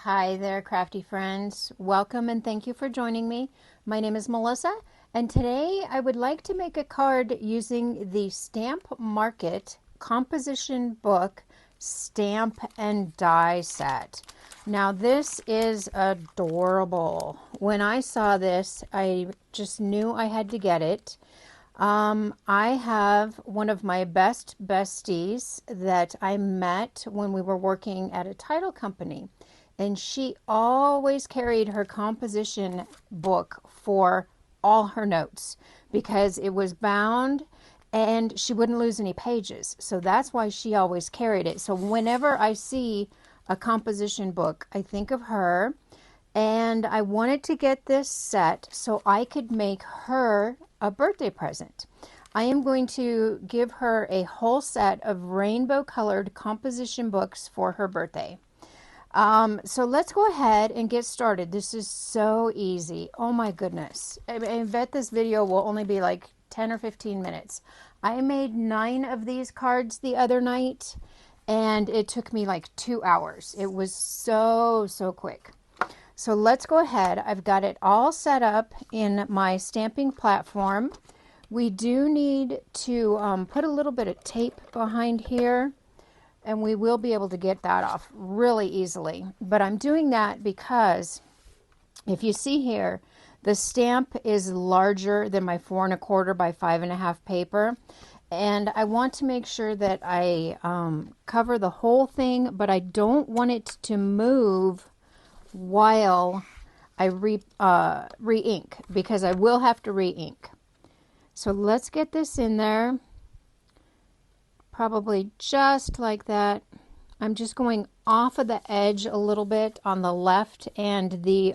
Hi there, crafty friends. Welcome and thank you for joining me. My name is Melissa, and today I would like to make a card using the Stamp Market composition book stamp and die set. Now this is adorable. When I saw this, I just knew I had to get it. I have one of my best besties that I met when we were working at a title company, and she always carried her composition book for all her notes because it was bound and she wouldn't lose any pages. So that's why she always carried it. So whenever I see a composition book, I think of her, and I wanted to get this set so I could make her a birthday present. I am going to give her a whole set of rainbow colored composition books for her birthday. So let's go ahead and get started. This is so easy. Oh my goodness. I bet this video will only be like 10 or 15 minutes. I made 9 of these cards the other night and it took me like 2 hours. It was so quick. So let's go ahead. I've got it all set up in my stamping platform. We do need to put a little bit of tape behind here, and we will be able to get that off really easily. But I'm doing that because if you see here, the stamp is larger than my 4 1/4 by 5 1/2 paper. And I want to make sure that I cover the whole thing, but I don't want it to move while I re-ink, because I will have to re-ink. So let's get this in there, probably just like that. I'm just going off of the edge a little bit on the left and the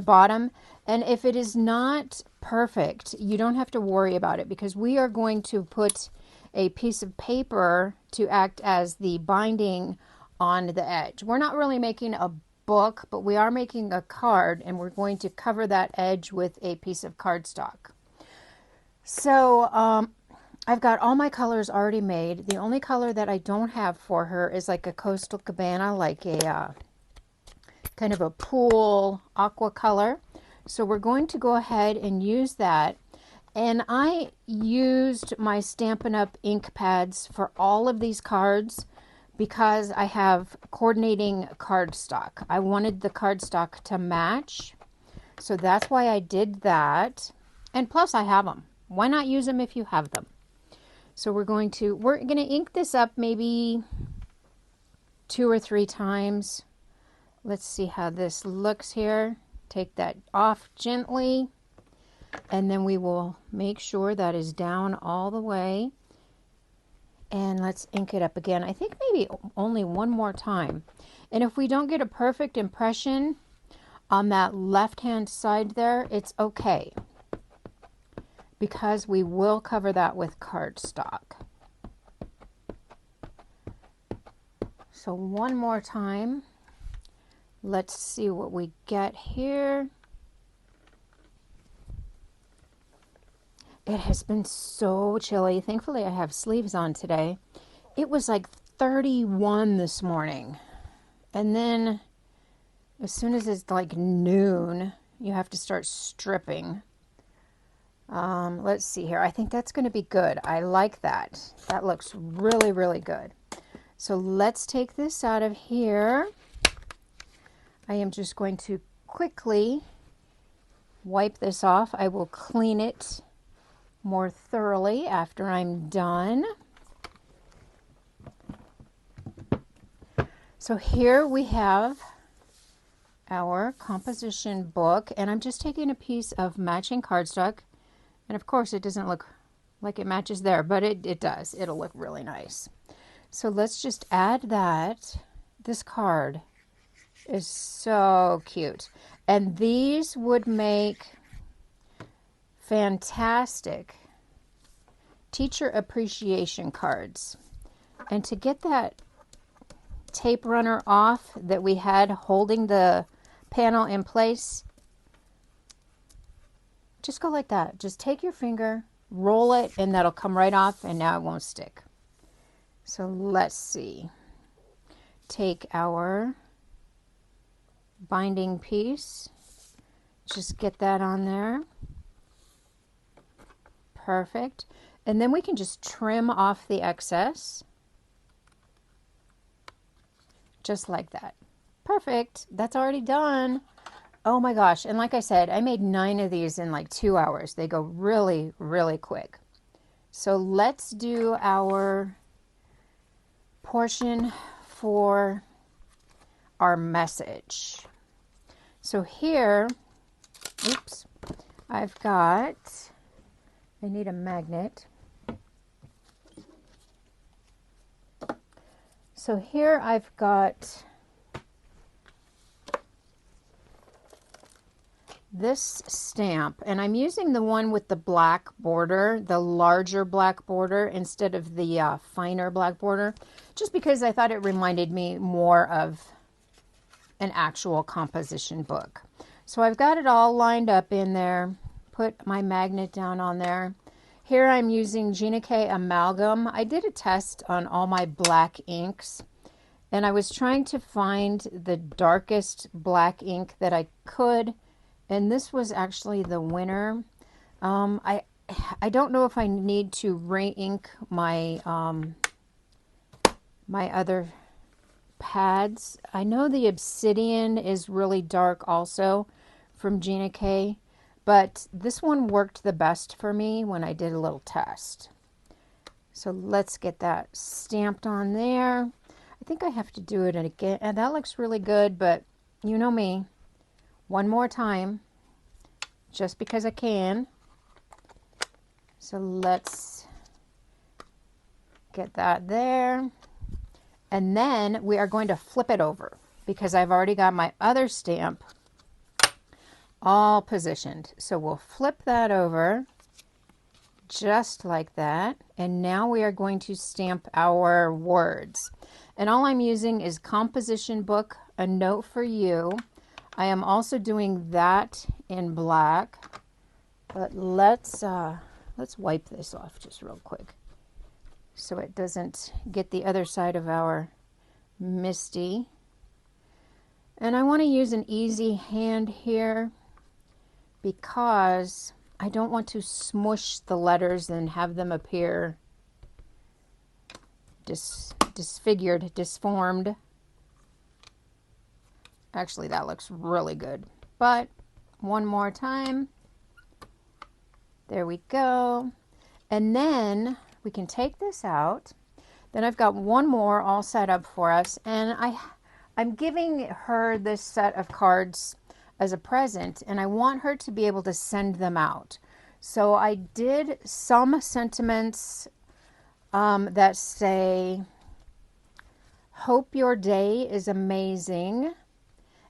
bottom. And if it is not perfect, you don't have to worry about it, because we are going to put a piece of paper to act as the binding on the edge. We're not really making a book, but we are making a card, and we're going to cover that edge with a piece of cardstock. So I've got all my colors already made. The only color that I don't have for her is like a coastal cabana, like a kind of a pool aqua color. So we're going to go ahead and use that. And I used my Stampin' Up! Ink pads for all of these cards because I have coordinating cardstock. I wanted the cardstock to match, so that's why I did that. And plus I have them. Why not use them if you have them? So we're going to ink this up maybe 2 or 3 times. Let's see how this looks here. Take that off gently, and then we will make sure that is down all the way. And let's ink it up again. I think maybe only one more time. And if we don't get a perfect impression on that left-hand side there, it's okay, because we will cover that with cardstock. So one more time. Let's see what we get here. It has been so chilly. Thankfully, I have sleeves on today. It was like 31 this morning. And then as soon as it's like noon, you have to start stripping. Let's see here. I think that's going to be good. I like that. That looks really good. So let's take this out of here. I am just going to quickly wipe this off. I will clean it more thoroughly after I'm done. So here we have our composition book, and I'm just taking a piece of matching cardstock, and of course it doesn't look like it matches there, but it does. It'll look really nice. So let's just add that. This card is so cute, and these would make fantastic teacher appreciation cards. And to get that tape runner off that we had holding the panel in place, just go like that. Just take your finger, roll it, and that'll come right off, and now it won't stick. So let's see. Take our binding piece. Just get that on there. Perfect. And then we can just trim off the excess. Just like that. Perfect. That's already done. Oh my gosh. And like I said, I made 9 of these in like 2 hours. They go really, really quick. So let's do our portion for our message. So here, oops, I need a magnet. So here I've got this stamp, and I'm using the one with the black border, the larger black border, instead of the finer black border, just because I thought it reminded me more of an actual composition book. So I've got it all lined up in there, put my magnet down on there. Here I'm using Gina K Amalgam. I did a test on all my black inks, and I was trying to find the darkest black ink that I could, and this was actually the winner. I don't know if I need to re-ink my my other pads. I know the Obsidian is really dark also from Gina K, but this one worked the best for me when I did a little test. So let's get that stamped on there. I think I have to do it again, and that looks really good, but you know me, one more time, just because I can. So let's get that there. And then we are going to flip it over because I've already got my other stamp all positioned. So we'll flip that over just like that. And now we are going to stamp our words. And all I'm using is Composition Book, A Note for You. I am also doing that in black. But let's wipe this off just real quick so it doesn't get the other side of our Misty. And I want to use an easy hand here because I don't want to smush the letters and have them appear disfigured, disformed. Actually, that looks really good. But one more time. There we go. And then we can take this out. Then I've got one more all set up for us. And I'm giving her this set of cards as a present, and I want her to be able to send them out. So I did some sentiments that say, hope your day is amazing.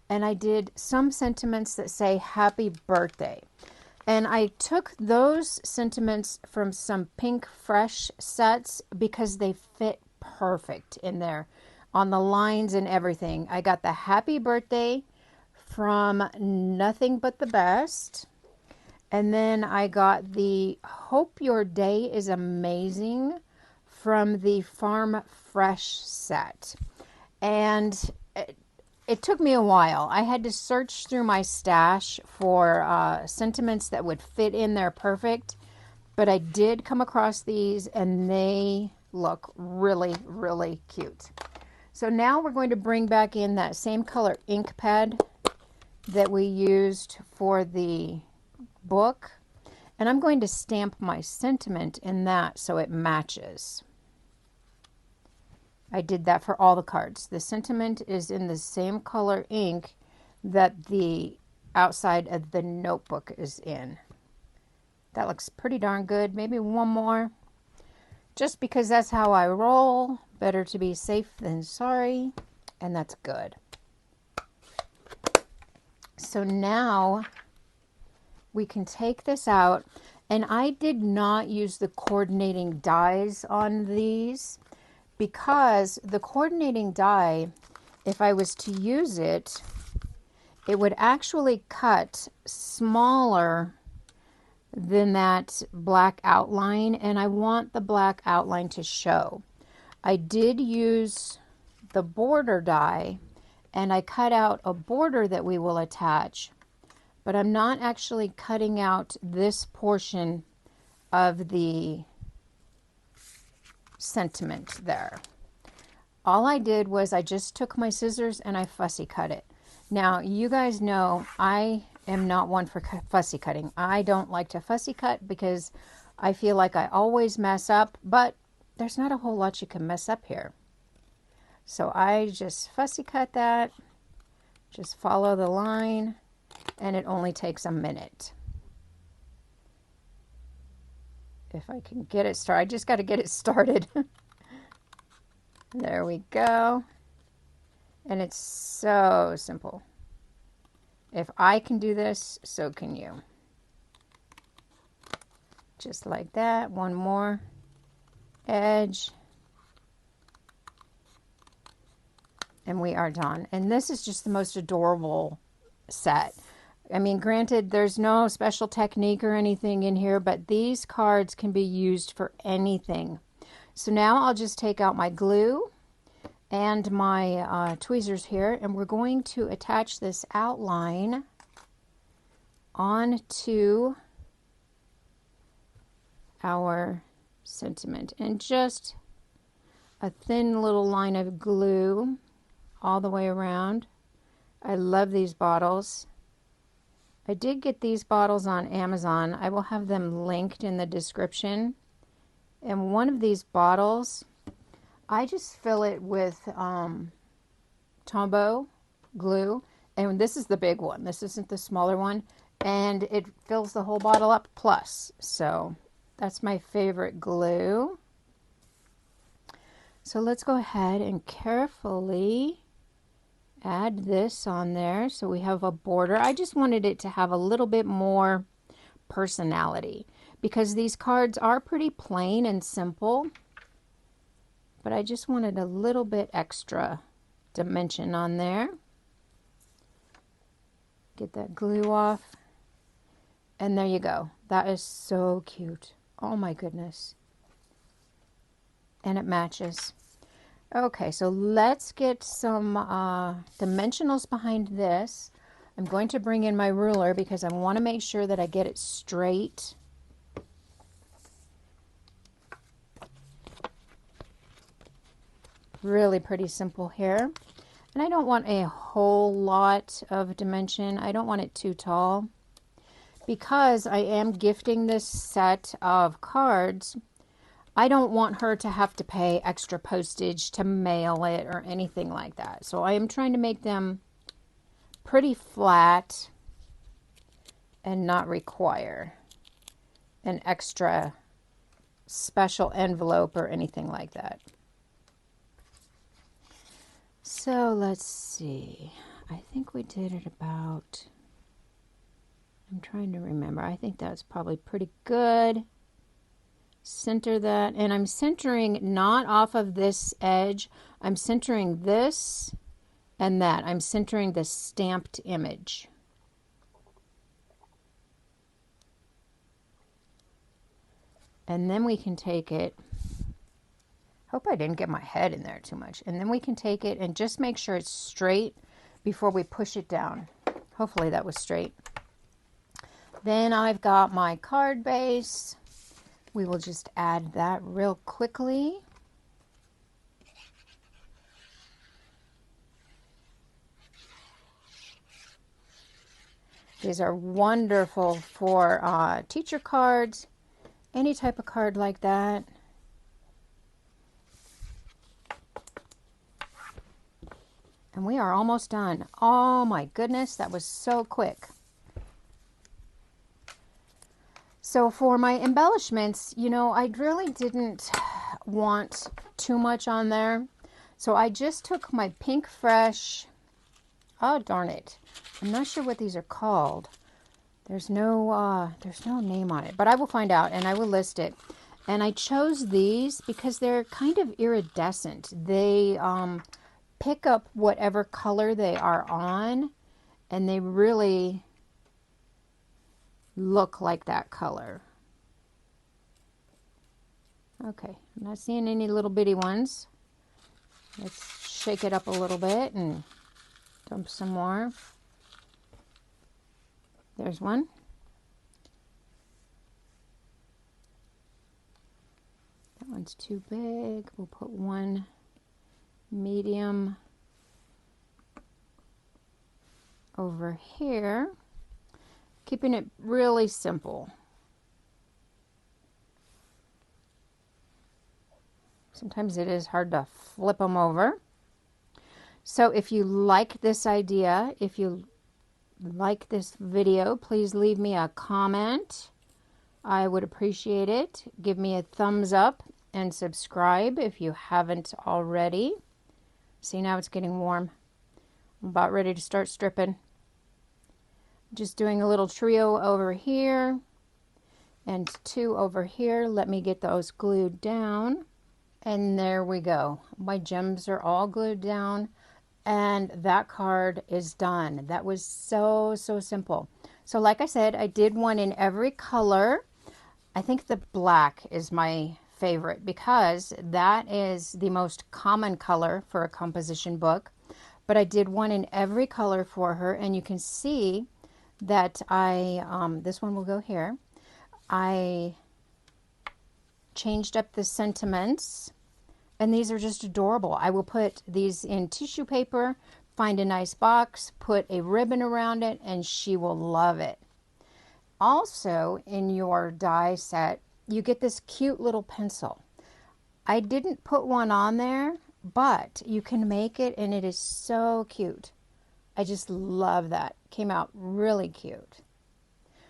And I did some sentiments that say, happy birthday. And I took those sentiments from some Pinkfresh sets because they fit perfect in there on the lines and everything. I got the happy birthday from Nothing But the Best. And then I got the Hope Your Day is Amazing from the Farm Fresh set. And it took me a while. I had to search through my stash for sentiments that would fit in there perfect. But I did come across these, and they look really, really cute. So now we're going to bring back in that same color ink pad that we used for the book. And I'm going to stamp my sentiment in that so it matches. I did that for all the cards. The sentiment is in the same color ink that the outside of the notebook is in. That looks pretty darn good. Maybe one more. Just because that's how I roll. Better to be safe than sorry. And that's good. So now we can take this out. And I did not use the coordinating dies on these, because the coordinating die, if I was to use it, it would actually cut smaller than that black outline, and I want the black outline to show. I did use the border die, and I cut out a border that we will attach, but I'm not actually cutting out this portion of the sentiment there. All I did was I just took my scissors and I fussy cut it. Now, you guys know I am not one for fussy cutting. I don't like to fussy cut because I feel like I always mess up, but there's not a whole lot you can mess up here. So I just fussy cut that, just follow the line, and it only takes a minute. If I can get it started, I just got to get it started. There we go. And it's so simple. If I can do this, so can you. Just like that. One more edge. And we are done. And this is just the most adorable set. I mean, granted, there's no special technique or anything in here, but these cards can be used for anything. So now I'll just take out my glue and my tweezers here, and we're going to attach this outline onto our sentiment, and just a thin little line of glue all the way around. I love these bottles. I did get these bottles on Amazon. I will have them linked in the description. And one of these bottles, I just fill it with Tombow glue. And this is the big one. This isn't the smaller one. And it fills the whole bottle up plus. So that's my favorite glue. So let's go ahead and carefully add this on there so we have a border. I just wanted it to have a little bit more personality because these cards are pretty plain and simple, but I just wanted a little bit extra dimension on there. Get that glue off, and there you go. That is so cute. Oh my goodness. And it matches. Okay, so let's get some dimensionals behind this. I'm going to bring in my ruler because I want to make sure that I get it straight. Really pretty simple here. And I don't want a whole lot of dimension. I don't want it too tall. Because I am gifting this set of cards, I don't want her to have to pay extra postage to mail it or anything like that. So I am trying to make them pretty flat and not require an extra special envelope or anything like that. So let's see. I think we did it about, I'm trying to remember. I think that's probably pretty good. Center that, and I'm centering not off of this edge. I'm centering this and that. I'm centering the stamped image. And then we can take it, hope I didn't get my head in there too much. And then we can take it and just make sure it's straight before we push it down. Hopefully that was straight. Then I've got my card base. We will just add that real quickly. These are wonderful for teacher cards, any type of card like that. And we are almost done. Oh my goodness, that was so quick. So for my embellishments, you know, I really didn't want too much on there. So I just took my Pinkfresh, oh darn it, I'm not sure what these are called. There's no name on it, but I will find out and I will list it. And I chose these because they're kind of iridescent. They pick up whatever color they are on, and they really look like that color. Okay, I'm not seeing any little bitty ones. Let's shake it up a little bit and Dump some more. There's one. That one's too big. We'll put one medium over here, keeping it really simple. Sometimes it is hard to flip them over. So if you like this idea, if you like this video, please leave me a comment. I would appreciate it. Give me a thumbs up and subscribe if you haven't already. See, now it's getting warm. I'm about ready to start stripping. Just doing a little trio over here and two over here. Let me get those glued down. And there we go. My gems are all glued down and that card is done. That was so simple. So like I said, I did one in every color. I think the black is my favorite because that is the most common color for a composition book. But I did one in every color for her, and you can see that this one will go here. I changed up the sentiments, and these are just adorable. I will put these in tissue paper, find a nice box, put a ribbon around it, and she will love it. Also, in your die set, you get this cute little pencil. I didn't put one on there, but you can make it, and it is so cute. I just love that. Came out really cute.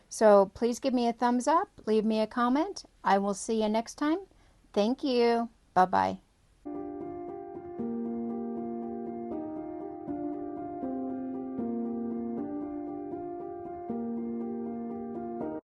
So please give me a thumbs up, leave me a comment. I will see you next time. Thank you. Bye-bye.